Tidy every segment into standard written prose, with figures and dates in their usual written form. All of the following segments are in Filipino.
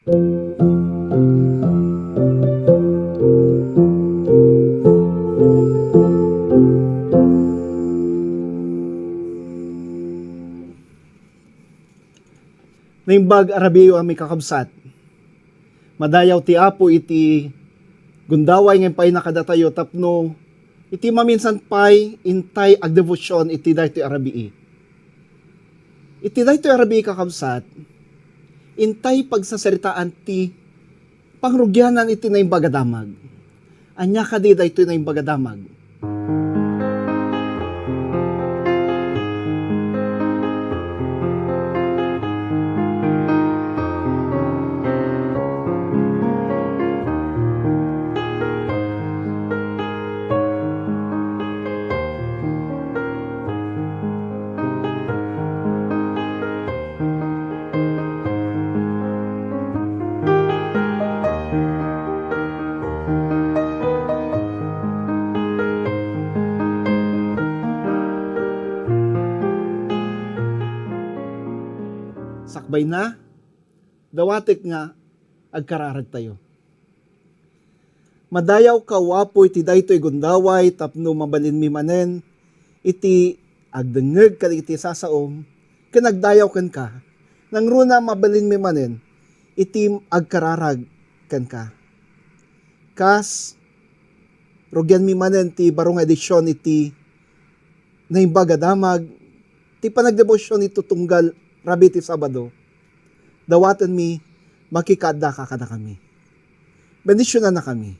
Naimbag arabiyo ami kakabsat. Madayaw ti Apo iti gundaway ngayon pa'y nakadatayo tapno iti maminsan pa'y intay ag devosyon iti daytoy arabii. Iti daytoy arabii kakabsat, intay pagsasaritaan ti pangrugyanan iti naimbag adamag. Anya kadi daytoy naimbag adamag. Sakbay na, dawatik nga, agkararag tayo. Madayaw ka wapo iti daytoy gundaway, tapno mabalin mi manen, iti agdengeg ka iti sasaom, kanagdayaw kan ka, nang runa mabalin mi manen, iti agkararag kan ka. Kas, rugyan mi manen ti barong edisyon iti naimbag adamag, ti panagdebosyon ito tunggal rabi ti Sabado, dawatan mi, makikada ka kada kami. Bendisyonan na kami.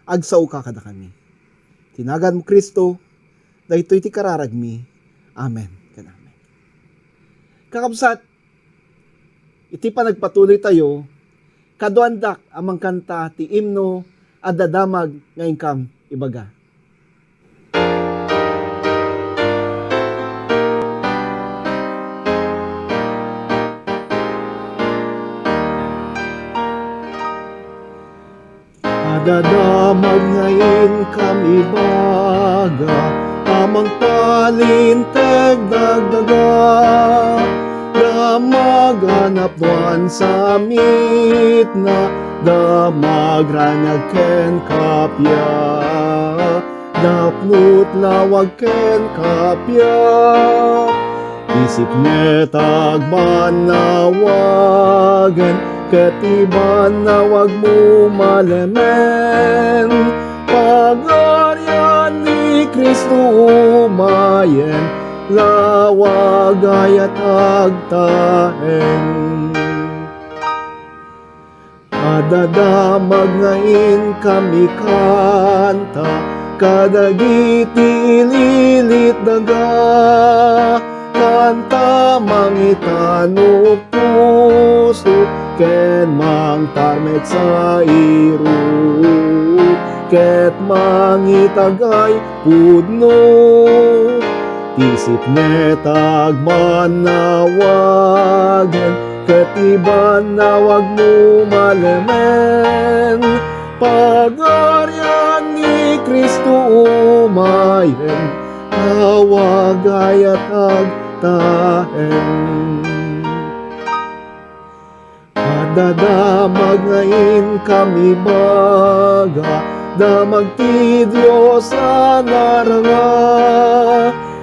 Agsaw ka kada kami. Tinagan mo Kristo, dahito iti kararag mi. Amen. Amen. Kakabsat, iti panagpatuloy tayo, kaduandak amang kanta ti imno at dadamag ngayon kam ibaga. Dadamag ngayon kami baga, amang palinteg dagdaga, damaganap duan sa mitna, damagranag ken kapya, dapnut lawag ken kapya, isip netag manawagan, ketiban na wag mo malemen, pagaryan ni Kristo umayen, lawag ayat agtaen. Adadamag ngayon kami kanta, kadagiti lilit daga, kanta mangitano puso, ken mang tamet sa iru, ket mangitagay pudno, isip netag manawagan, ket iban nawag mo malemen, pagaryan ni Kristo umayen, awag ayat agtaen. Dadamag ngayon kami baga, damag ti Diyos anaranga,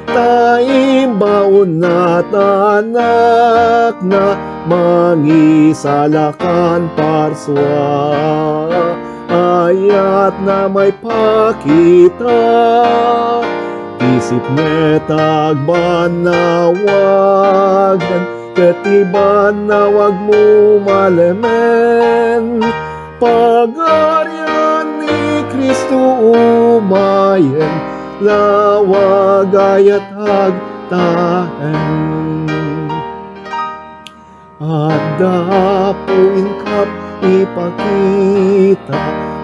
taimbaon na tanak na, mangisalakan parswa, ayat na may pakita, isip netag manawagan, ketiban na wag mo malemen, pagaryan ni Kristo umayen, lawag ayat agtaen. At dapuin kap ipakita,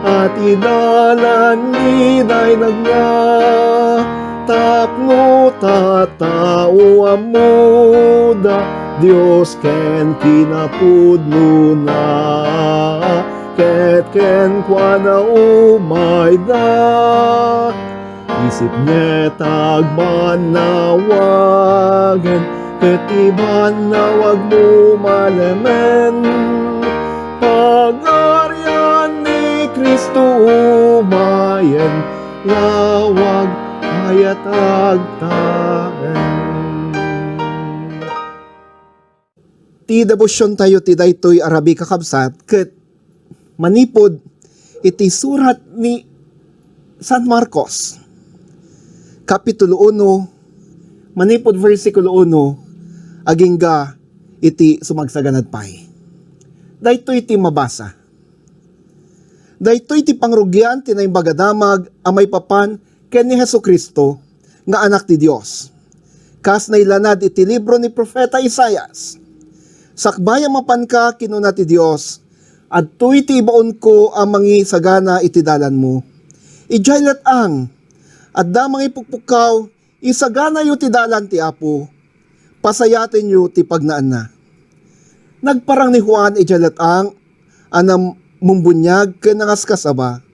at idalan ni daynagna, tapno tatao amuda, Dios ken kinapudno na, ket ken kwa na umayda, isip netag manawagan, ket iban na wag mo malemen, bayan, lawag ayat agtaan. Ti debosyon tayo ti daytoy Arabi kakabsat, ket manipod iti surat ni San Marcos, Kapitulo 1, manipod versikulo 1, agingga iti sumagsaganad pay. Daytoy iti mabasa. Daytoy iti pangrugyan ti naimbagadamag amay papan ken ni Hesukristo nga anak ti Dios. Kas nailanad iti libro ni Propeta Isaias. Sakbaya mapan ka kinuna ti Dios, at tuy ti ibaon ko ang mangi sagana iti dalan mo. Ijaylat ang, at damang ipukpukaw, isagana yu ti dalan ti Apo, pasayatin yu ti pagnaan na. Nagparang ni Juan ijaylat ang, anam mumbunyag kenangas kasaba.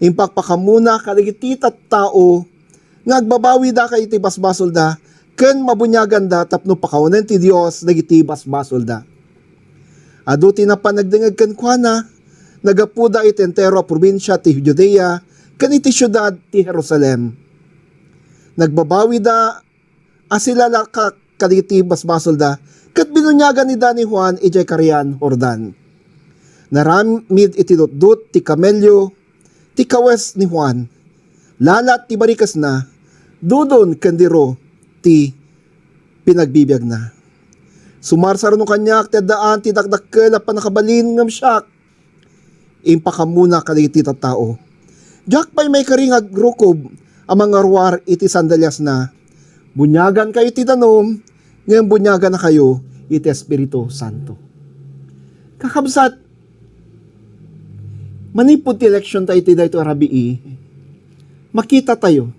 Impakpakamuna kaligiti tao, ngagbabawi da kay iti basbasol da, ken mabunyagan da tapno pakawanan ti Dios dagiti basbasol da. Adu ti napanagdengeg ken kuana, nagapuda iti entero a probinsya ti Judea, ken iti syudad ti Jerusalem. Nagbabawi da asila ka kadigiti basbasol da, ket binunyagan ni Dani Juan ijay Karian Jordan. Naramid iti dutdut ti kamelyo, ti kawes ni Juan. Lalat ti barikas na, dudon kandiro ti pinagbibiyag na. Sumarsar no kanyak ti daan ti dakdakkel a panakabalin ngam siyak. Impakamuna kadigiti tattao. Diyak pa'y may karingag rukob ang mga ruwar iti sandalyas na. Bunyagan kayo ti danom, ngayon bunyagan na kayo iti Espiritu Santo. Kakabsat, manipod ti eleksyon tayo ti dayto Arabii, makita tayo,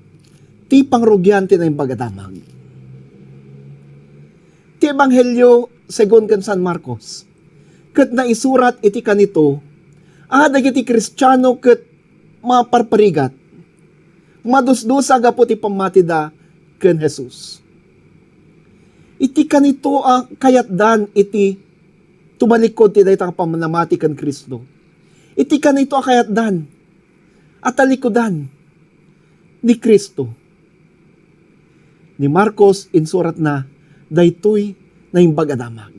ti pangrugyan ti na yung pagdamag. Ti Ebanghelyo segon kan San Marcos, ket naisurat iti kanito, dagiti Kristiyano ket maparparigat, madusdusa gapo ti pamatida ken Jesus. Iti kanito kayatdan iti tumalikod ti dayta pamanamati ken Kristo. Iti kanito kayatdan at talikodan ni Kristo. Ni Marcos insurat na daytoy naimbag adamag.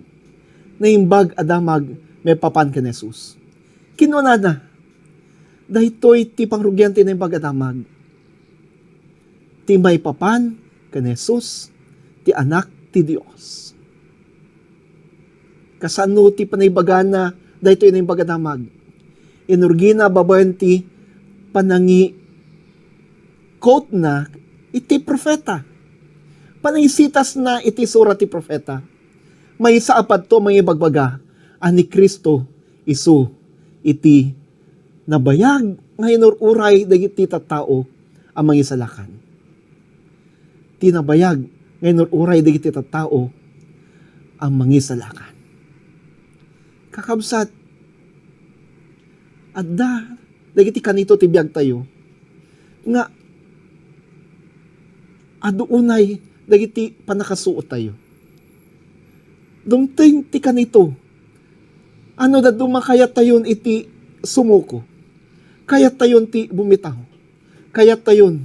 Naimbag adamag may papan ken Jesus. Kinuna na daytoy ti pangrugyan ti naimbag adamag. Ti may papan ken Jesus ti anak ti Dios. Kasano ti panaybagan na daytoy naimbag adamag. Inurgina babayan ti panangi quote na iti profeta. Panangisitas na iti surat ti profeta. May saapad to mga bagbaga ani Kristo isu iti nabayag nga inururay dagiti tattao ang mga isalakan. Tinabayag nga inururay dagiti tattao ang mga isalakan. Kakabsat, adda dagiti kanito ti biag tayo nga aduunay dagiti panakasuot tayo. Dumting ti kanito. Ano da dumakayat tayon iti sumuko. Kayat tayon ti bumitaw. Kayat tayon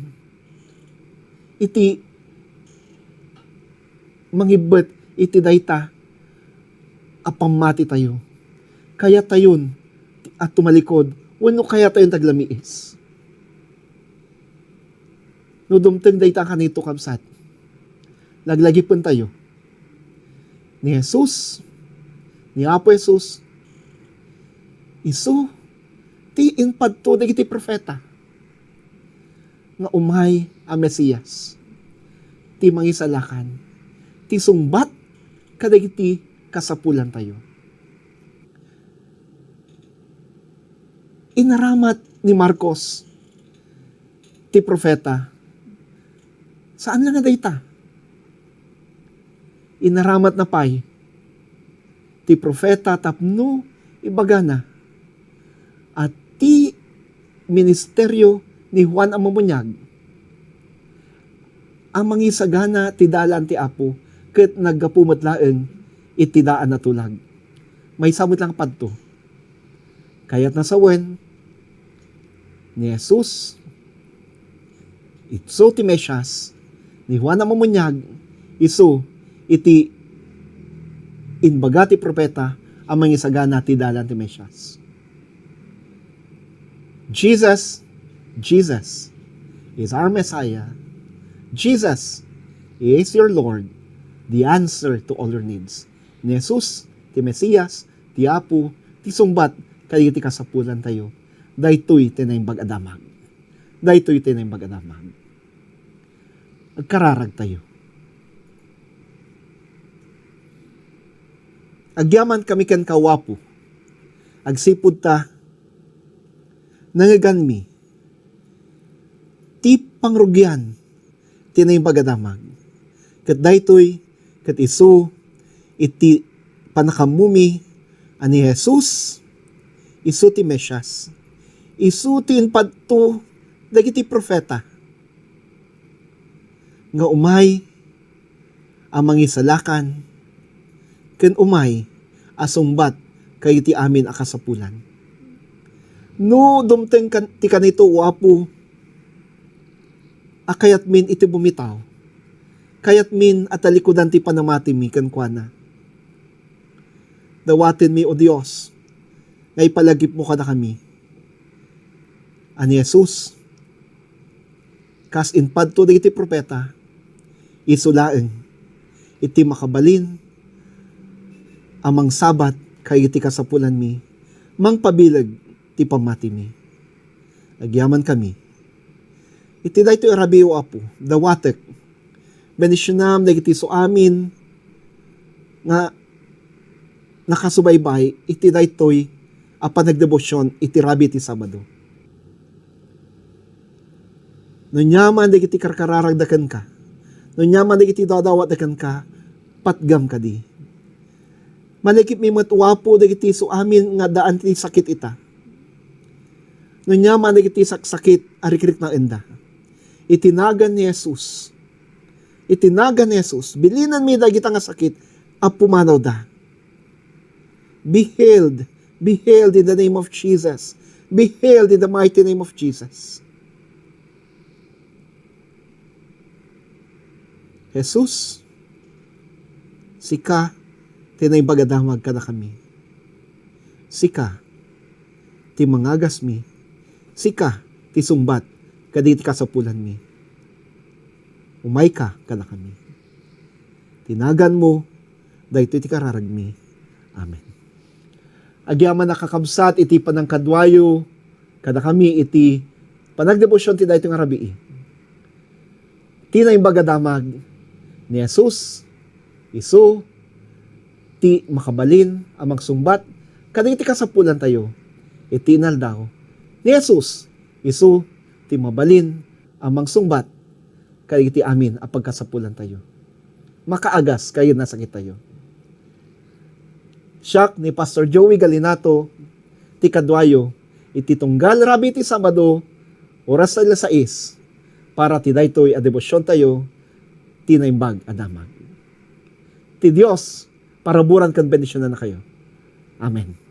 iti mangibet iti dayta apamati tayo. Kayat tayon at tumalikod. Wano kaya tayon taglamiis. No dumting dayta kanito kabsat. Laglagipon tayo ni Jesus, ni Apo Jesus, isu, ti inpadto dagiti profeta, nga umay ang Mesiyas, ti mangisalakan, ti sungbat, kadagiti kasapulan tayo. Inaramat ni Marcos, ti profeta, saan lang na dayta? Inaramat na pay, ti profeta tapno ibagana, at ti ministeryo ni Juan ang mamunyag, ang mangisagana ti dalan ti Apo, ket naggapumatlaeng iti daan na tulag. May samot lang padto. Kaya't nasawen ni Jesus, Isu ti Mesyas, ni Juan Mamunyag, isu iti inbaga ti propeta ang mangisagana ti dalan ti Mesyas. Jesus is our Messiah. Jesus is your Lord, the answer to all your needs. Ni Jesus, ti Mesiyas, ti Apo, ti sumbat, kaya ti kasapulan tayo. Daytoy tinaimbag adamag. Daytoy tinaimbag adamag. Agkararag tayo. Agyaman kami ken kawapo. Agsipud ta nangaganmi. Ti pangrugyan tinaimbag adamag. Ket daytoy ket isu iti panakamumi ani Jesus, isu ti Mesyas, isu ti inpadto dagiti propeta nga umay ang mangisalakan ken umay asungbat kay ti amin akasapulan. No dumteng ti kanito wapo akayat min iti bumitaw, kayat min atalikudan ti panamati mi ken kuana. Dawatin mi o Dios, nga ipalagip mo kada kami. Ani Jesus, kas inpadto dagiti propeta, isulaeng, iti makabalin, amang sabat, kay iti kasapulan mi, mang pabilag, ti pamati mi. Agyaman kami. Iti dayto irabiyo apo, dawatek, benisyonam dagiti so amin, nga nakasubaybay, iti daytoy, apan nagdebosyon, iti rabi ti Sabado. Nunyaman dagiti karkararagdakan ka, nunyaman dagiti dadawat dakan ka, patgam ka di. Malikip mi matwapo dagiti so amin nga daan ti sakit ita. Nunyaman dagiti sakit arikrik na enda. Itinagan ni Jesus. Itinagan ni Jesus. Bilinan mi dagita nga sakit, apumanaw da. Be healed. Be healed in the name of Jesus. Be healed in the mighty name of Jesus. Jesus, sika, tinaybagadamag ka na kami. Sika, ti mangagas mi. Sika, ti sumbat, kaditi kasapulan mi. Umay ka na kami. Tinagan mo, dahito iti kararag mi. Amen. Agyaman nakakabsat, iti panangkadwayo, kada kami iti panagdebosyon ti dahito nga rabii. Tinaybagadamag ni Jesus, isu, ti makabalin, amang sumbat, kaditi kasapulan tayo, itinal daw. Ni Jesus, isu, ti mabalin, amang sumbat, kaditi amin, apagkasapulan tayo. Makaagas, kayo nasakit tayo. Siyak ni Pastor Joey Galinato, ti kadwayo, iti tunggal rabi ti Sabado, oras sa 6, para ti daytoy a debosyon tayo, tinaimbag adamag. Ti Dios, paraburan kan bendisyonan na kayo. Amen.